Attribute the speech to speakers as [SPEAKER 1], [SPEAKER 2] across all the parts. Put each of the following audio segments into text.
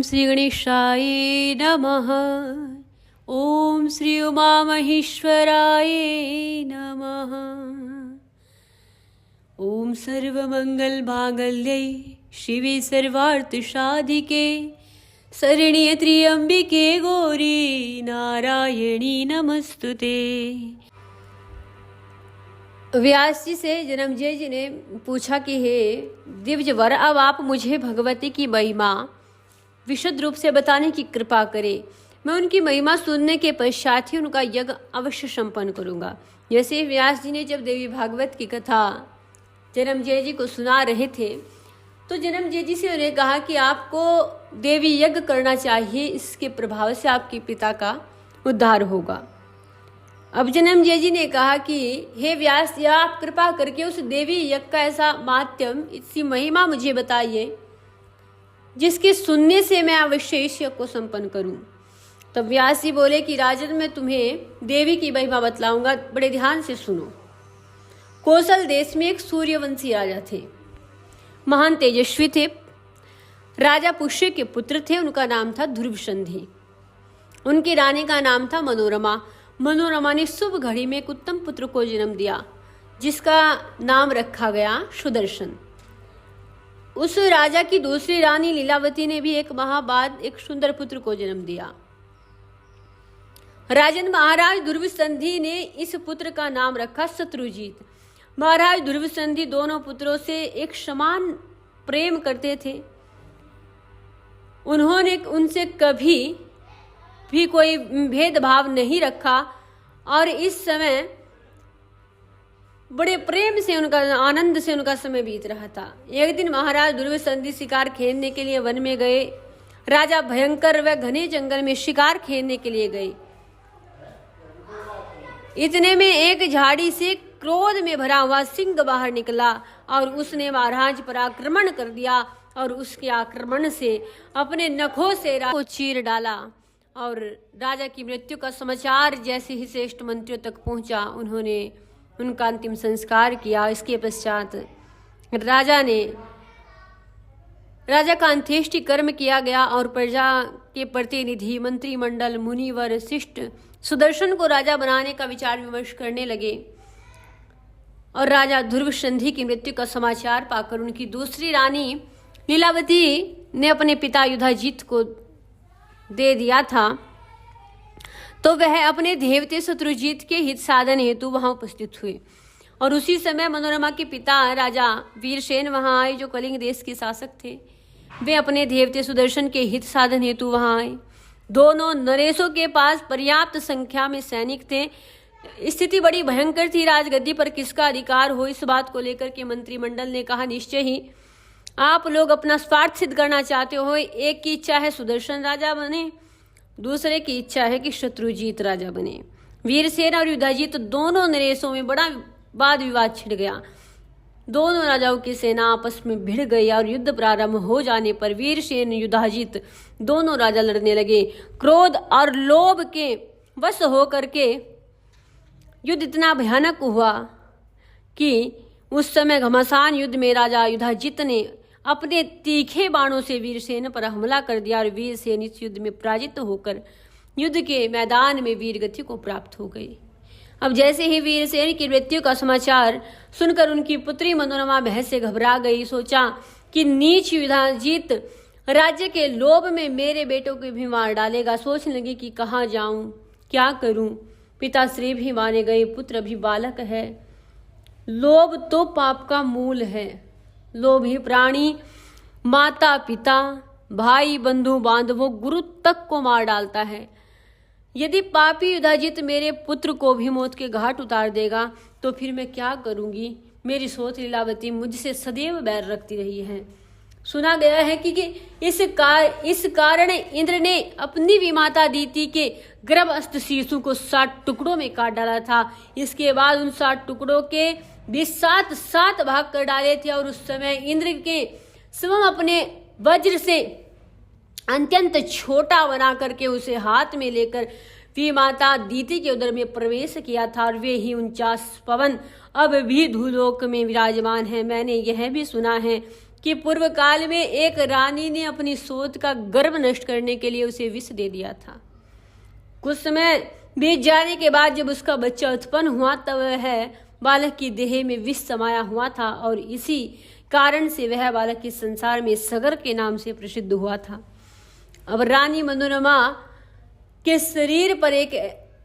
[SPEAKER 1] श्री गणेशाय नमः। ओम श्री उमा महेश्वराय नमः। ओम सर्वमंगल मांगल्ये शिवे सर्वार्थ साधिके शरण्ये त्र्यंबिके गौरी नारायणी नमस्तुते। व्यास जी से जन्मेजय जी ने पूछा कि हे दिव्यवर, अब आप मुझे भगवती की महिमा विशुद्ध रूप से बताने की कृपा करें। मैं उनकी महिमा सुनने के पश्चात ही उनका यज्ञ अवश्य संपन्न करूंगा। जैसे व्यास जी ने जब देवी भागवत की कथा जन्मेजय जी को सुना रहे थे तो जन्मेजय जी से उन्हें कहा कि आपको देवी यज्ञ करना चाहिए, इसके प्रभाव से आपके पिता का उद्धार होगा। अब जन्मेजय जी ने कहा कि हे व्यास जी, आप कृपा करके उस देवी यज्ञ का ऐसा माध्यम, इसकी महिमा मुझे बताइए जिसके सुनने से मैं अवश्य इस यज्ञ को संपन्न करूं। तब व्यास जी बोले कि राजन, मैं तुम्हें देवी की महिमा बतलाऊंगा, बड़े ध्यान से सुनो। कौशल देश में एक सूर्यवंशी राजा थे, महान तेजस्वी थे। राजा पुष्य के पुत्र थे, उनका नाम था ध्रुवसंधि। उनकी रानी का नाम था मनोरमा। मनोरमा ने शुभ घड़ी में एक उत्तम पुत्र को जन्म दिया जिसका नाम रखा गया सुदर्शन। उस राजा की दूसरी रानी लीलावती ने भी एक माह बाद एक सुंदर पुत्र को जन्म दिया। राजन महाराज ध्रुवसंधि ने इस पुत्र का नाम रखा शत्रुजीत। महाराज ध्रुवसंधि दोनों पुत्रों से एक समान प्रेम करते थे। उन्होंने उनसे कभी भी कोई भेदभाव नहीं रखा और इस समय बड़े प्रेम से उनका, आनंद से उनका समय बीत रहा था। एक दिन महाराज ध्रुवसंधि शिकार खेलने के लिए वन में गए। राजा भयंकर व घने जंगल में शिकार खेलने के लिए गए। इतने में एक झाड़ी से क्रोध में भरा हुआ सिंह बाहर निकला और उसने महाराज पर आक्रमण कर दिया और उसके आक्रमण से अपने नखों से राजा को चीर डाला और राजा की मृत्यु का समाचार जैसे ही श्रेष्ठ मंत्रियों तक पहुंचा, उन्होंने उनका अंतिम संस्कार किया। इसके पश्चात राजा का अंत्येष्टि कर्म किया गया और प्रजा के प्रतिनिधि, मंत्रिमंडल, मुनिवर, शिष्ट सुदर्शन को राजा बनाने का विचार विमर्श करने लगे। और राजा ध्रुवसंधि की मृत्यु का समाचार पाकर उनकी दूसरी रानी लीलावती ने अपने पिता युधाजित को दे दिया था, तो वह अपने देवते शत्रुजीत के हित साधन हेतु वहां उपस्थित हुए। और उसी समय मनोरमा के पिता राजा वीरसेन वहां आए, जो कलिंग देश के शासक थे। वे अपने देवते सुदर्शन के हित साधन हेतु वहां आए। दोनों नरेशों के पास पर्याप्त संख्या में सैनिक थे। स्थिति बड़ी भयंकर थी। राजगद्दी पर किसका अधिकार हो, इस बात को लेकर के मंत्रिमंडल ने कहा, निश्चय ही आप लोग अपना स्वार्थ सिद्ध करना चाहते हो। एक की इच्छा है सुदर्शन राजा बने, दूसरे की इच्छा है कि शत्रुजीत राजा बने। वीरसेन और युधाजित दोनों नरेशों में बड़ा वाद विवाद छिड़ गया। दोनों राजाओं की सेना आपस में भिड़ गई और युद्ध प्रारंभ हो जाने पर वीरसेन युधाजित दोनों राजा लड़ने लगे। क्रोध और लोभ के वश होकर के युद्ध इतना भयानक हुआ कि उस समय घमासान युद्ध में राजा युधाजित ने अपने तीखे बाणों से वीरसेन पर हमला कर दिया और वीरसेन इस युद्ध में पराजित होकर युद्ध के मैदान में वीरगति को प्राप्त हो गई। अब जैसे ही वीरसेन की मृत्यु का समाचार सुनकर उनकी पुत्री मनोरमा भय से घबरा गई। सोचा कि नीच युधाजित राज्य के लोभ में मेरे बेटों को भी मार डालेगा। सोचने लगी कि कहाँ जाऊं, क्या करूं। पिताश्री भी माने गए, पुत्र भी बालक है। लोभ तो पाप का मूल है। लोभी प्राणी माता पिता, भाई, बंधु बांधवों, गुरु तक को मार डालता है। यदि पापी युधाजित मेरे पुत्र को भी मौत के घाट उतार देगा तो फिर मैं क्या करूंगी। मेरी सोच लीलावती मुझसे सदैव बैर रखती रही है। सुना गया है कि इस कारण इंद्र ने अपनी विमाता दीति के गर्भस्थ शिशु को 60 टुकड़ों में काट डाला था। इसके बाद उन 60 टुकड़ों के भी 7 भाग कर डाले थे और उस समय इंद्र के स्वयं अपने वज्र से अत्यंत छोटा बना करके उसे हाथ में लेकर विमाता दीति के उदर में प्रवेश किया था। और वे ही 49 पवन अब भी धूलोक में विराजमान है। मैंने यह भी सुना है कि पूर्व काल में एक रानी ने अपनी सोच का गर्भ नष्ट करने के लिए उसे विष दे दिया था। कुछ समय बीत जाने के बाद जब उसका बच्चा उत्पन्न हुआ तब वह बालक की देह में विष समाया हुआ था और इसी कारण से वह बालक इस संसार में सगर के नाम से प्रसिद्ध हुआ था। अब रानी मनोरमा के शरीर पर एक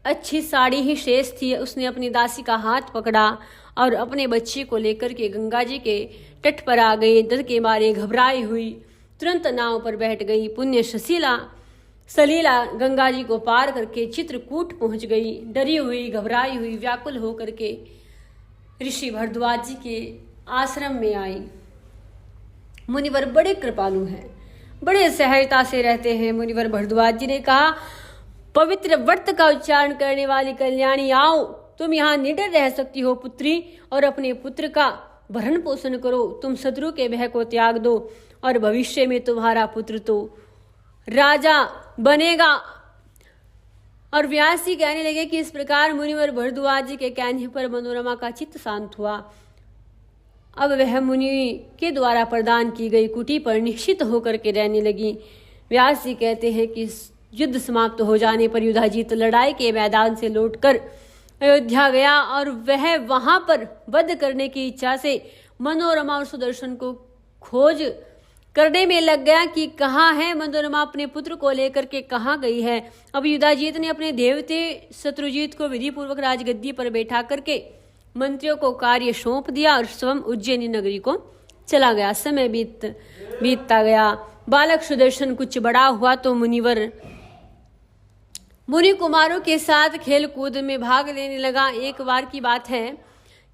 [SPEAKER 1] अच्छी साड़ी ही शेष थी। उसने अपनी दासी का हाथ पकड़ा और अपने बच्चे को लेकर के गंगा जी के तट पर आ गई। डर के मारे घबराई हुई तुरंत नाव पर बैठ गई। पुण्य सलीला गंगा जी को पार करके चित्रकूट पहुंच गई। डरी हुई, घबराई हुई, व्याकुल होकर के ऋषि भरद्वाज जी के आश्रम में आई। मुनिवर बड़े कृपालु हैं, बड़े सहजता से रहते हैं। मुनिवर भरद्वाज जी ने कहा, पवित्र व्रत का उच्चारण करने वाली कल्याणी, आओ, तुम यहाँ निडर रह सकती हो पुत्री, और अपने पुत्र का भरण पोषण करो। तुम शत्रु के भय को त्याग दो और भविष्य में तुम्हारा पुत्र तो राजा बनेगा। और व्यास जी कहने लगे कि इस प्रकार मुनिवर भरद्वाज जी के कहने पर मनोरमा का चित्त शांत हुआ। अब वह मुनि के द्वारा प्रदान की गई कुटी पर निश्चित होकर के रहने लगी। व्यास जी कहते हैं कि युद्ध समाप्त हो जाने पर युधाजीत लड़ाई के मैदान से लौटकर अयोध्या गया और वह वहां पर वध करने की इच्छा से मनोरमा और सुदर्शन को खोज करने में लग गया कि कहाँ है मनोरमा, अपने पुत्र को लेकर के कहाँ गई है। अब युधाजीत ने अपने देवते शत्रुजीत को विधि पूर्वक राजगद्दी पर बैठा करके मंत्रियों को कार्य सौंप दिया और स्वयं उज्जैनी नगरी को चला गया। समय बीतता गया। बालक सुदर्शन कुछ बड़ा हुआ तो मुनि कुमारों के साथ खेल कूद में भाग लेने लगा। एक बार की बात है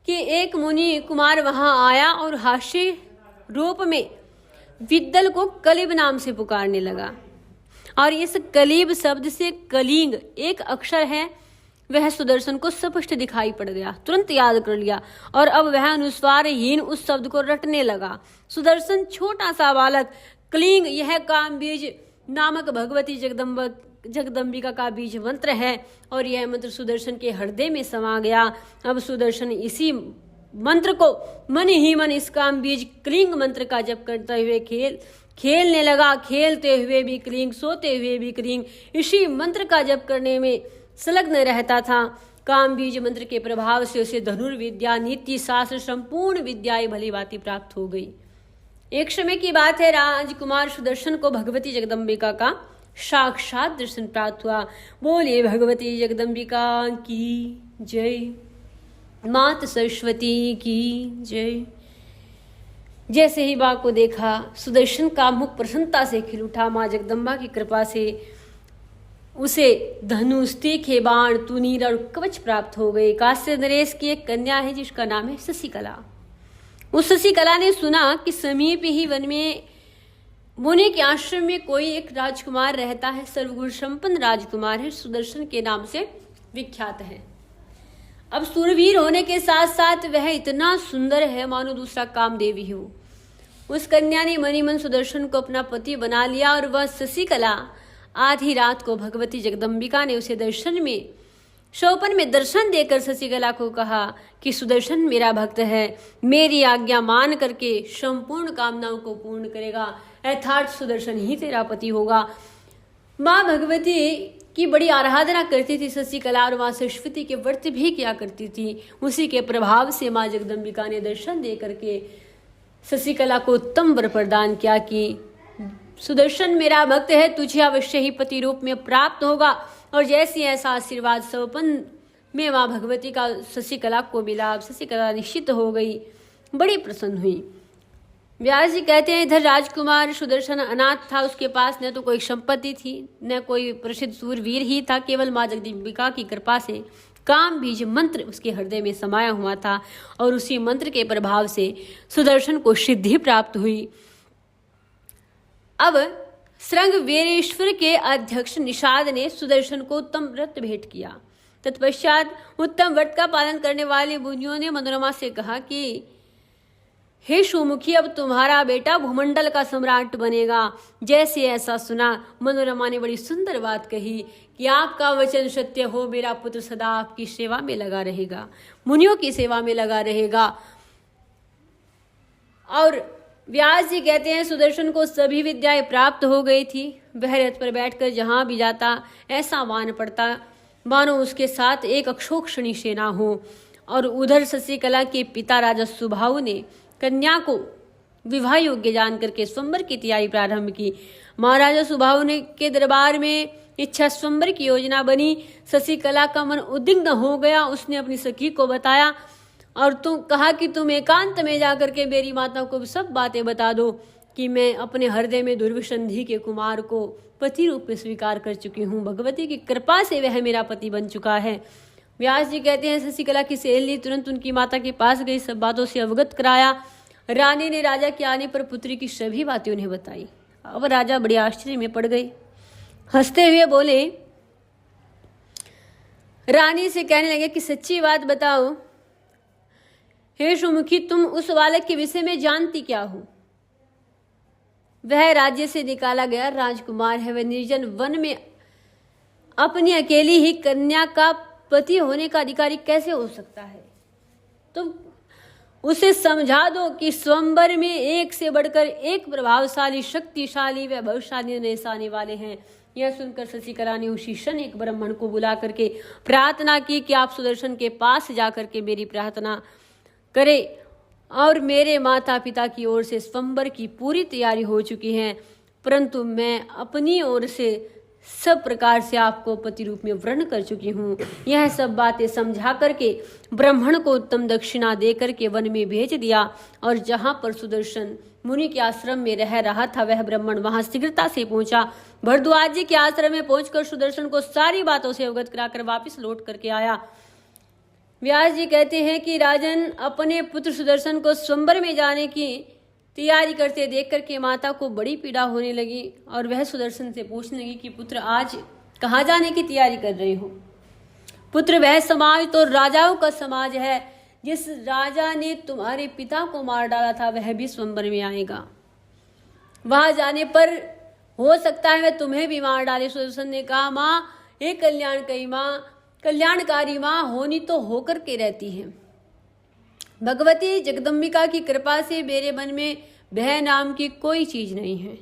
[SPEAKER 1] कि एक मुनि कुमार वहां आया और हास्य रूप में विद्दल को कलिब नाम से पुकारने लगा। और इस कलिब शब्द से कलिंग एक अक्षर है, वह सुदर्शन को स्पष्ट दिखाई पड़ गया। तुरंत याद कर लिया और अब वह अनुस्वारहीन उस शब्द को रटने लगा। सुदर्शन छोटा सा बालक कलिंग, यह काम बीज नामक भगवती जगदम्बिका का बीज मंत्र है और यह मंत्र सुदर्शन के हृदय में समा गया। अब सुदर्शन इसी मंत्र को मन ही मन इस काम बीज क्लिंग मंत्र का जप करते हुए खेलने लगा। खेलते हुए भी क्लिंग, सोते हुए भी क्लिंग, इसी मंत्र का जप करने में संलग्न रहता था। काम बीज मंत्र के प्रभाव से उसे धनुर्विद्या, नीति शास्त्र, संपूर्ण विद्याएं भली भांति प्राप्त हो गई। एक समय की बात है, राजकुमार सुदर्शन को भगवती जगदम्बिका का साक्षात दर्शन प्राप्त हुआ। बोलिए भगवती जगदम्बिका की जय, मात सरस्वती की जय। जैसे ही बाघ को देखा सुदर्शन का मुख प्रसन्नता से खिल उठा। माँ जगदम्बा की कृपा से उसे धनुष, तीखे बाण, तुनीर और कवच प्राप्त हो गए। काश्य नरेश की एक कन्या है जिसका नाम है शशिकला। उस शशिकला ने सुना कि समीप ही वन में मुनि के आश्रम में कोई एक राजकुमार रहता है, सर्वगुण संपन्न राजकुमार है, सुदर्शन के नाम से विख्यात है। अब सूरवीर होने के साथ साथ वह इतना सुंदर है मानो दूसरा कामदेव ही हो। उस कन्या ने मनी मन सुदर्शन को अपना पति बना लिया और वह शशिकला आधी रात को भगवती जगदम्बिका ने उसे स्वप्न में दर्शन देकर शशिकला को कहा कि सुदर्शन मेरा भक्त है, मेरी आज्ञा मान करके संपूर्ण कामनाओं को पूर्ण करेगा, अर्थात सुदर्शन ही तेरा पति होगा। माँ भगवती की बड़ी आराधना करती थी शशिकला और माँ सरस्वती के व्रत भी किया करती थी। उसी के प्रभाव से माँ जगदम्बिका ने दर्शन दे करके शशिकला को उत्तम वर प्रदान किया कि सुदर्शन मेरा भक्त है, तुझे अवश्य ही पति रूप में प्राप्त होगा। और जैसी ऐसा आशीर्वाद स्वप्न में माँ भगवती का शशिकला को मिला। शशिकला निश्चित हो गई, बड़ी प्रसन्न हुई। व्यास जी कहते हैं इधर राजकुमार सुदर्शन अनाथ था, उसके पास न तो कोई संपत्ति थी न कोई प्रसिद्ध सूरवीर ही था, केवल माँ जगदम्बिका की कृपा से काम बीज मंत्र उसके हृदय में समाया हुआ था और उसी मंत्र के प्रभाव से सुदर्शन को सिद्धि प्राप्त हुई। अब श्रृंग वीरेश्वर के अध्यक्ष निषाद ने सुदर्शन को उत्तम व्रत भेंट किया। तत्पश्चात उत्तम व्रत का पालन करने वाले मुनियों ने मनोरमा से कहा कि हे सुमुखी, अब तुम्हारा बेटा भूमंडल का सम्राट बनेगा। जैसे ऐसा सुना मनोरमा ने बड़ी सुंदर बात कही कि आपका वचन सत्य हो, मेरा पुत्र सदा आपकी सेवा में लगा रहेगा, मुनियों की सेवा में लगा रहेगा। और व्यास जी कहते हैं सुदर्शन को सभी विद्याएं प्राप्त हो गई थी। वह रथ पर बैठकर जहां भी जाता ऐसा मान पड़ता मानो उसके साथ एक अक्षोक्षणी सेना हो। और उधर शशिकला के पिता राजा सुबाहु ने कन्या को विवाह योग्य जान करके स्वयंवर की तैयारी प्रारंभ की। महाराजा सुबाहु ने के दरबार में इच्छा स्वयंवर की योजना बनी। शशिकला का मन उद्विग्न हो गया। उसने अपनी सखी को बताया और कहा कि तुम एकांत में जाकर के मेरी माता को सब बातें बता दो कि मैं अपने हृदय में दुर्विसंधि के कुमार को पति रूप में स्वीकार कर चुकी हूँ। भगवती की कृपा से वह मेरा पति बन चुका है। व्यास जी कहते हैं शशिकला की सहेली तुरंत उनकी माता के पास गई, सब बातों से अवगत कराया। रानी ने राजा के आने पर पुत्री की सभी बातें उन्हें बताई। अब राजा बड़े आश्चर्य में पड़ गए। हंसते हुए बोले, रानी से कहने लगे कि सच्ची बात बताओ, हे सुमुखी, तुम उस बालक के विषय में जानती क्या हो? वह राज्य से निकाला गया राजकुमार है। वह निर्जन वन में अपनी अकेली ही कन्या का पति होने का अधिकारी कैसे हो सकता है? तुम उसे समझा दो कि स्वयंवर में एक से बढ़कर एक प्रभावशाली, शक्तिशाली व बलशाली नरेश आने वाले हैं। यह सुनकर शशिकला ने उसी क्षण एक ब्राह्मण को बुला करके प्रार्थना की कि आप सुदर्शन के पास जाकर के मेरी प्रार्थना करे और मेरे माता पिता की ओर से स्वयंवर की पूरी तैयारी हो चुकी है, परंतु मैं अपनी ओर से सब प्रकार से आपको पति रूप में वर्ण कर चुकी हूँ। यह सब बातें समझा करके ब्राह्मण को उत्तम दक्षिणा दे करके वन में भेज दिया। और जहाँ पर सुदर्शन मुनि के आश्रम में रह रहा था वह ब्राह्मण वहां शीघ्रता से पहुंचा। भरद्वाज जी के आश्रम में पहुंचकर सुदर्शन को सारी बातों से अवगत कराकर वापिस लौट करके आया। व्यास जी कहते हैं कि राजन अपने पुत्र सुदर्शन को स्वयंवर में जाने की तैयारी करते देख करके माता को बड़ी पीड़ा होने लगी और वह सुदर्शन से पूछने लगी कि पुत्र आज कहाँ जाने की तैयारी कर रहे हो? पुत्र, वह समाज तो राजाओं का समाज है। जिस राजा ने तुम्हारे पिता को मार डाला था वह भी स्वयंवर में आएगा। वहां जाने पर हो सकता है वह तुम्हें भी मार डाले। सुदर्शन ने कहा, माँ, एक कल्याणकारी माँ होनी तो होकर के रहती है। भगवती जगदम्बिका की कृपा से मेरे मन में भय नाम की कोई चीज नहीं है।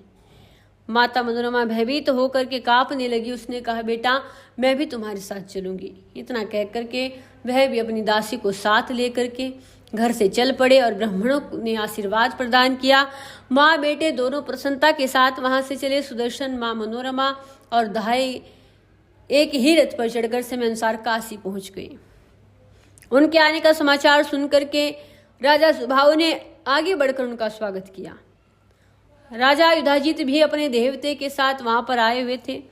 [SPEAKER 1] माता मनोरमा भयभीत होकर के कांपने लगी। उसने कहा, बेटा, मैं भी तुम्हारे साथ चलूंगी। इतना कह करके वह भी अपनी दासी को साथ लेकर के घर से चल पड़े और ब्राह्मणों ने आशीर्वाद प्रदान किया। माँ बेटे दोनों प्रसन्नता के साथ वहां से चले। सुदर्शन, माँ मनोरमा और दाई एक ही रथ पर चढ़कर समय अनुसार काशी पहुंच गए। उनके आने का समाचार सुनकर के राजा सुबाहु ने आगे बढ़कर उनका स्वागत किया। राजा युधाजित भी अपने देवते के साथ वहां पर आए हुए थे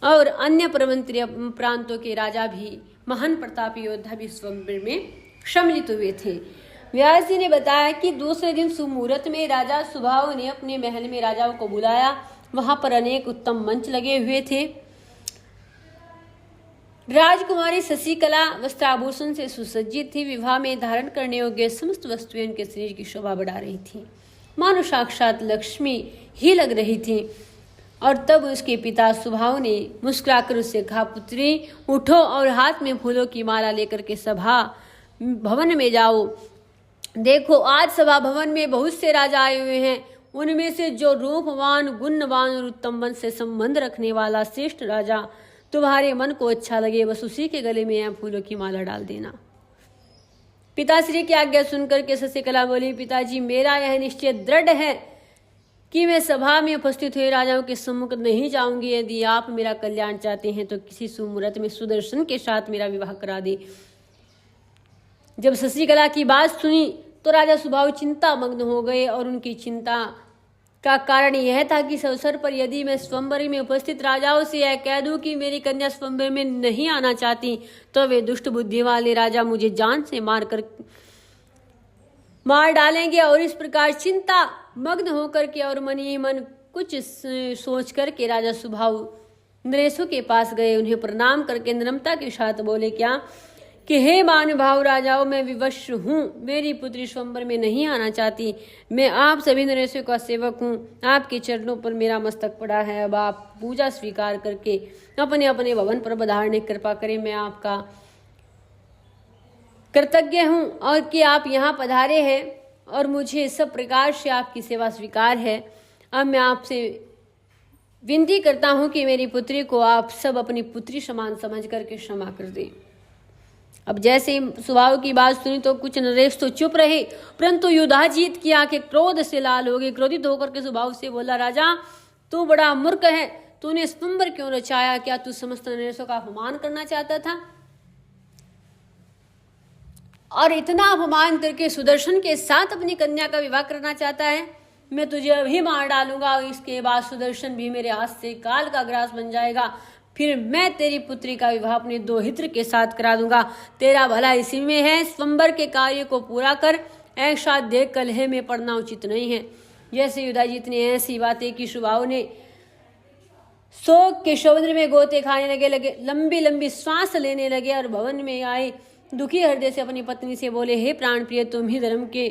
[SPEAKER 1] और अन्य प्रमंत्री प्रांतों के राजा भी, महान प्रतापी योद्धा भी स्वयंवर में सम्मिलित हुए थे। व्यास जी ने बताया कि दूसरे दिन सुमुहूर्त में राजा सुबाहु ने अपने महल में राजाओं को बुलाया। वहां पर अनेक उत्तम मंच लगे हुए थे। राजकुमारी शशिकला वस्त्राभूषण से सुसज्जित थी। विवाह में धारण करने योग्य समस्त वस्तुएं उनके शरीर की शोभा बढ़ा रही थी, मानो साक्षात लक्ष्मी ही लग रही थी। और तब उसके पिता सुबाहु ने मुस्कुराकर उससे कहा, पुत्री, उठो और हाथ में फूलों की माला लेकर के सभा भवन में जाओ। देखो, आज सभा भवन में बहुत से राजा आए हुए हैं। उनमें से जो रूपवान, गुणवान और उत्तम वंश से संबंध रखने वाला श्रेष्ठ राजा तुम्हारे मन को अच्छा लगे, बस उसी के गले में यह फूलों की माला डाल देना। पिताश्री की आज्ञा सुनकर के शशिकला बोली, पिताजी, मेरा यह निश्चय दृढ़ है कि मैं सभा में उपस्थित हुए राजाओं के सम्मुख नहीं जाऊंगी। यदि आप मेरा कल्याण चाहते हैं तो किसी सुमुहूर्त में सुदर्शन के साथ मेरा विवाह करा दे। जब शशिकला की बात सुनी तो राजा सुबाहु चिंता मग्न हो गए और उनकी चिंता का कारण यह था कि इस अवसर पर यदि मैं स्वयंवर में उपस्थित राजाओं से यह कह दूं कि मेरी कन्या स्वयंवर में नहीं आना चाहती तो वे दुष्ट बुद्धि वाले राजा मुझे जान से मार डालेंगे। और इस प्रकार चिंता मग्न होकर के और मन ही मन कुछ सोच करके राजा सुबाहु नरेशों के पास गए। उन्हें प्रणाम करके नम्रता के साथ बोले, क्या कि हे महानुभाव राजाओं, मैं विवश हूँ। मेरी पुत्री स्वयंवर में नहीं आना चाहती। मैं आप सभी नरेशों का सेवक हूँ। आपके चरणों पर मेरा मस्तक पड़ा है। अब आप पूजा स्वीकार करके अपने अपने भवन पर पधारने की कृपा करें। मैं आपका कृतज्ञ हूँ और कि आप यहाँ पधारे हैं और मुझे सब प्रकार से आपकी सेवा स्वीकार है। अब मैं आपसे विनती करता हूं कि मेरी पुत्री को आप सब अपनी पुत्री समान समझ करके क्षमा कर दें। अब जैसे ही सुबाहु की बात सुनी तो कुछ नरेश तो चुप रहे, परंतु युधाजीत की आंखें क्रोध से लाल हो गई। क्रोधित होकर के सुबाहु से बोला, राजा तू बड़ा मूर्ख है, तूने स्वयंवर क्यों रचाया? क्या तू समस्त नरेशों का अपमान करना चाहता था? और इतना अपमान करके सुदर्शन के साथ अपनी कन्या का विवाह करना चाहता है? मैं तुझे अभी मार डालूंगा, इसके बाद सुदर्शन भी मेरे हाथ से काल का ग्रास बन जाएगा। फिर मैं तेरी पुत्री का विवाह अपने दो हित्र के साथ करा दूंगा। तेरा भला इसी में है, स्वयंवर के कार्य को पूरा कर, ऐसा देख कलह में पड़ना उचित नहीं है। जैसे युधाजीत ने ऐसी बातें की, सुबाहु ने शोक के समुद्र में गोते खाने लगे, लंबी लंबी सांस लेने लगे और भवन में आए दुखी हृदय से अपनी पत्नी से बोले, हे प्राण प्रिय, तुम ही धर्म के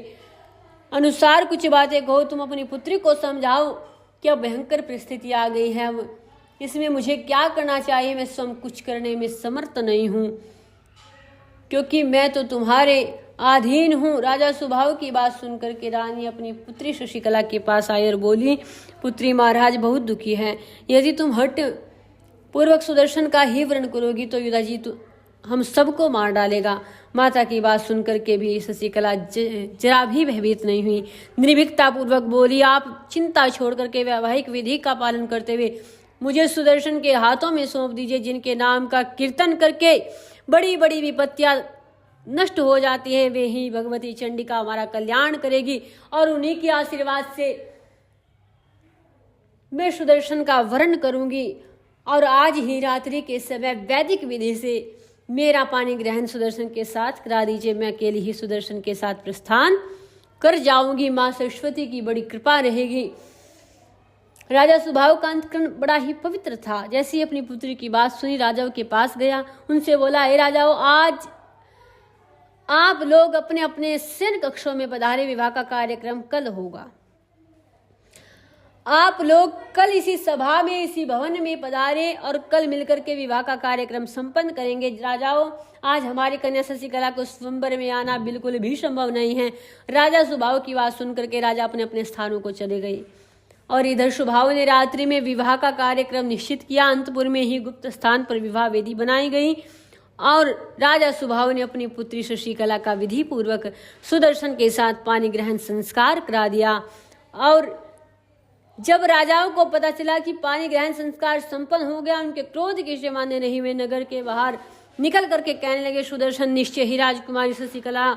[SPEAKER 1] अनुसार कुछ बातें कहो, तुम अपनी पुत्री को समझाओ। क्या भयंकर परिस्थिति आ गई है, अब इसमें मुझे क्या करना चाहिए? मैं स्वयं कुछ करने में समर्थ नहीं हूं, क्योंकि मैं तो तुम्हारे अधीन हूँ। राजा सुबाहु की बात सुनकर के रानी अपनी पुत्री शशिकला के पास आई और बोली, पुत्री महाराज बहुत दुखी है, यदि तुम हट पूर्वक सुदर्शन का ही वर्ण करोगी तो युधाजीत हम सबको मार डालेगा। माता की बात सुनकर के भी शशिकला जरा भी भयभीत नहीं हुई, निर्भीकता पूर्वक बोली, आप चिंता छोड़ करके वैवाहिक विधि का पालन करते हुए मुझे सुदर्शन के हाथों में सौंप दीजिए, जिनके नाम का कीर्तन करके बड़ी बड़ी विपत्तियां नष्ट हो जाती है, वे ही भगवती चंडिका हमारा कल्याण करेगी और उन्हीं के आशीर्वाद से मैं सुदर्शन का वर्ण करूंगी। और आज ही रात्रि के समय वैदिक विधि से मेरा पानी ग्रहण सुदर्शन के साथ करा दीजिए, मैं अकेली ही सुदर्शन के साथ प्रस्थान कर जाऊंगी। माँ सरस्वती की बड़ी कृपा रहेगी। राजा सुबाहु का अंतःकरण बड़ा ही पवित्र था। जैसे ही अपनी पुत्री की बात सुनी, राजाओं के पास गया, उनसे बोला, हे राजाओं, आज आप लोग अपने अपने सेन कक्षों में पधारे, विवाह का कार्यक्रम कल होगा। आप लोग कल इसी सभा में, इसी भवन में पधारे और कल मिलकर के विवाह का कार्यक्रम संपन्न करेंगे। राजाओं, आज हमारी कन्या शशिकला को स्वयंवर में आना बिल्कुल भी संभव नहीं है। राजा सुबाहु की बात सुनकर के राजा अपने अपने स्थानों को चले गए और इधर सुबाहु ने रात्रि में विवाह का कार्यक्रम निश्चित किया। अंतपुर में ही गुप्त स्थान पर विवाह वेदी बनाई गई और राजा सुबाहु ने अपनी पुत्री शशिकला का विधि पूर्वक सुदर्शन के साथ पानी ग्रहण संस्कार करा दिया। और जब राजाओं को पता चला कि पानी ग्रहण संस्कार संपन्न हो गया, उनके क्रोध के जमाने नहीं हुए, नगर के बाहर निकल करके कहने लगे, सुदर्शन निश्चय ही राजकुमारी शशिकला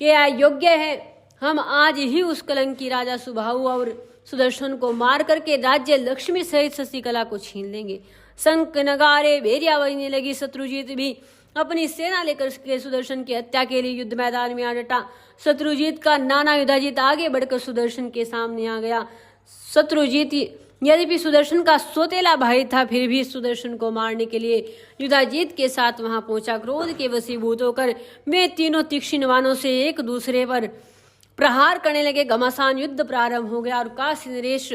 [SPEAKER 1] के अयोग्य है। हम आज ही उस कलंकी राजा सुबाहु और सुदर्शन को मार करके राज्य लक्ष्मी सहित शशिकला को छीन लेंगे। शंख नगारे भेरिया बजने लगी। शत्रुजीत भी अपनी सेना लेकर के सुदर्शन की हत्या के लिए युद्ध मैदान में आ डटा। शत्रुजीत का नाना युधाजीत आगे बढ़कर सुदर्शन के सामने आ गया। शत्रुजीत यद्यपि सुदर्शन का सोतेला भाई था, फिर भी सुदर्शन को मारने के लिए युधाजीत के साथ वहां पहुंचा। क्रोध के वशीभूत होकर वे तीनों तीक्ष्ण बाणों से एक दूसरे पर प्रहार करने लगे। घमासान युद्ध प्रारंभ हो गया और काशी नरेश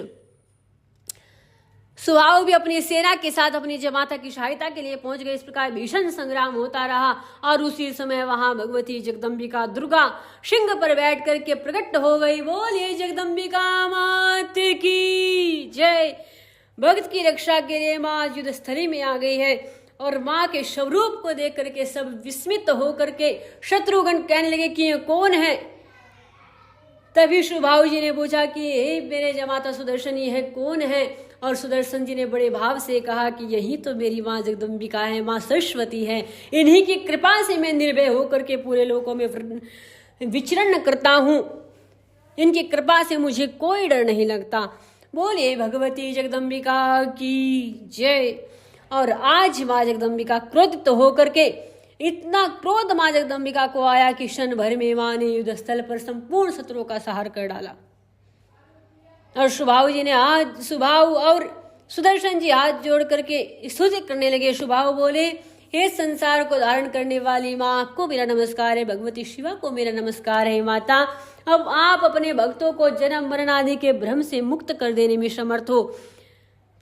[SPEAKER 1] सुबाहु भी अपनी सेना के साथ अपनी जमाता की सहायता के लिए पहुंच गए। इस प्रकार भीषण संग्राम होता रहा और उसी समय वहां भगवती जगदम्बिका दुर्गा सिंह पर बैठ करके प्रकट हो गई। बोलिए जगदम्बिका मात की जय। भक्त की रक्षा के लिए मां युद्ध स्थली में आ गई है और मां के स्वरूप को देख करके सब विस्मित होकर के शत्रुघ्न कहने लगे कि ये कौन है। तभी सुबाहु जी ने पूछा कि हे मेरे जमाता सुदर्शन, ये है कौन है? और सुदर्शन जी ने बड़े भाव से कहा कि यही तो मेरी माँ जगदम्बिका है, माँ सरस्वती है। इन्हीं की कृपा से मैं निर्भय होकर के पूरे लोकों में विचरण करता हूँ। इनकी कृपा से मुझे कोई डर नहीं लगता। बोलिए भगवती जगदम्बिका की जय। और आज माँ जगदम्बिका क्रोधित होकर के, इतना क्रोध माँ जगदम्बिका को आया कि क्षण भर में माँ ने युद्ध स्थल पर संपूर्ण शत्रुओं का संहार कर डाला। और सुबाहु जी ने सुबाहु और सुदर्शन जी हाथ जोड़ करके स्तुति करने लगे। सुबाहु बोले, हे संसार को धारण करने वाली माँ, आपको मेरा नमस्कार है। भगवती शिवा को मेरा नमस्कार है। माता, अब आप अपने भक्तों को जन्म मरण आदि के भ्रम से मुक्त कर देने में समर्थ हो,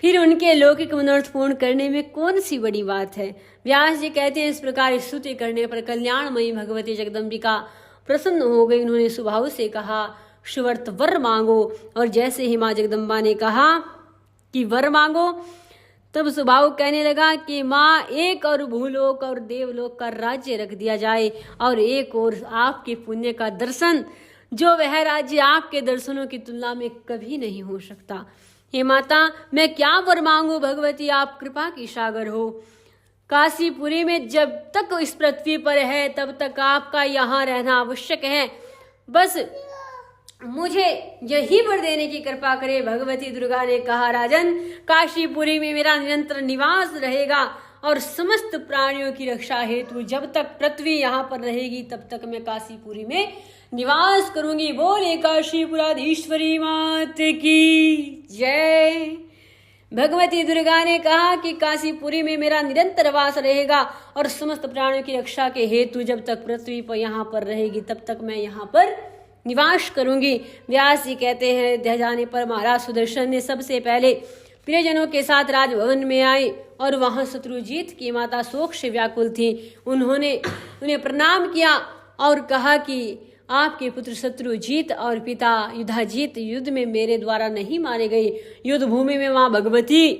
[SPEAKER 1] फिर उनके लौकिक मनोरथ पूर्ण करने में कौन सी बड़ी बात है। व्यास जी कहते हैं, इस प्रकार स्तुति करने पर कल्याणमयी भगवती जगदम्बिका प्रसन्न हो गई। उन्होंने सुबाहु से कहा, सुव्रत वर मांगो। और जैसे ही माँ जगदम्बा ने कहा कि वर मांगो, तब सुबाहु कहने लगा कि माँ, एक और भूलोक और देवलोक का राज्य रख दिया जाए और एक और आपके पुण्य का दर्शन, जो वह राज्य आपके दर्शनों की तुलना में कभी नहीं हो सकता। हे माता, मैं क्या वर मांगू भगवती, आप कृपा की सागर हो। काशीपुरी में जब तक इस पृथ्वी पर है तब तक आपका यहाँ रहना आवश्यक है। बस मुझे यही वर देने की कृपा करे। भगवती दुर्गा ने कहा, राजन, काशीपुरी में मेरा निरंतर निवास रहेगा और समस्त प्राणियों की रक्षा हेतु जब तक पृथ्वी यहाँ पर रहेगी तब तक मैं काशीपुरी में निवास करूंगी। बोले काशीपुराधीश्वरी मात की जय। भगवती दुर्गा ने कहा कि काशीपुरी में मेरा निरंतर वास रहेगा और समस्त प्राणियों की रक्षा के हेतु जब तक पृथ्वी पर यहाँ पर रहेगी तब तक मैं यहाँ पर निवास करूंगी। व्यास जी कहते हैं, अयोध्या जाने पर महाराज सुदर्शन ने सबसे पहले प्रियजनों के साथ राजभवन में आए और वहां शत्रुजीत की माता शोक से व्याकुल थी। उन्होंने उन्हें प्रणाम किया और कहा कि आपके पुत्र शत्रुजीत और पिता युधाजीत युद्ध में मेरे द्वारा नहीं मारे गए। युद्ध भूमि में मां भगवती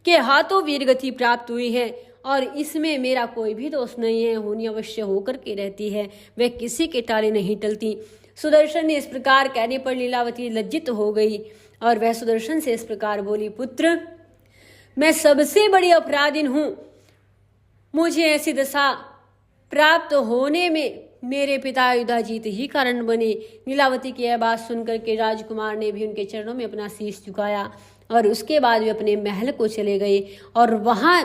[SPEAKER 1] के हाथों वीरगति प्राप्त हुई है और इसमें मेरा कोई भी दोष नहीं है। होनी अवश्य होकर के रहती है, वह किसी के टाले नहीं टलती। सुदर्शन ने इस प्रकार कहने पर लीलावती लज्जित हो गई और वह सुदर्शन से इस प्रकार बोली, पुत्र, मैं सबसे बड़ी अपराधिन हूं। मुझे ऐसी दशा प्राप्त होने में मेरे पिता युधाजीत ही कारण बने। लीलावती की यह बात सुनकर के राजकुमार ने भी उनके चरणों में अपना शीश झुकाया और उसके बाद वे अपने महल को चले गए। और वहां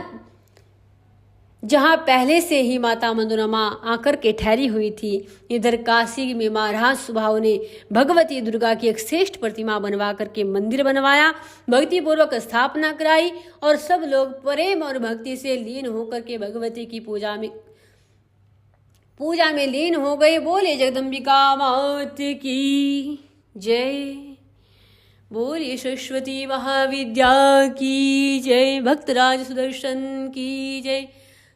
[SPEAKER 1] जहां पहले से ही माता मनोरमा आकर के ठहरी हुई थी, इधर काशी में महाराज सुबाहु ने भगवती दुर्गा की एक श्रेष्ठ प्रतिमा बनवा करके मंदिर बनवाया, भक्ति पूर्वक स्थापना कराई और सब लोग प्रेम और भक्ति से लीन होकर के भगवती की पूजा में लीन हो गए। बोले जगदम्बिका मात की जय। बोलिए सरस्वती महाविद्या की जय। भक्तराज सुदर्शन की जय।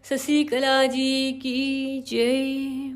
[SPEAKER 1] शशिकला जी की जय।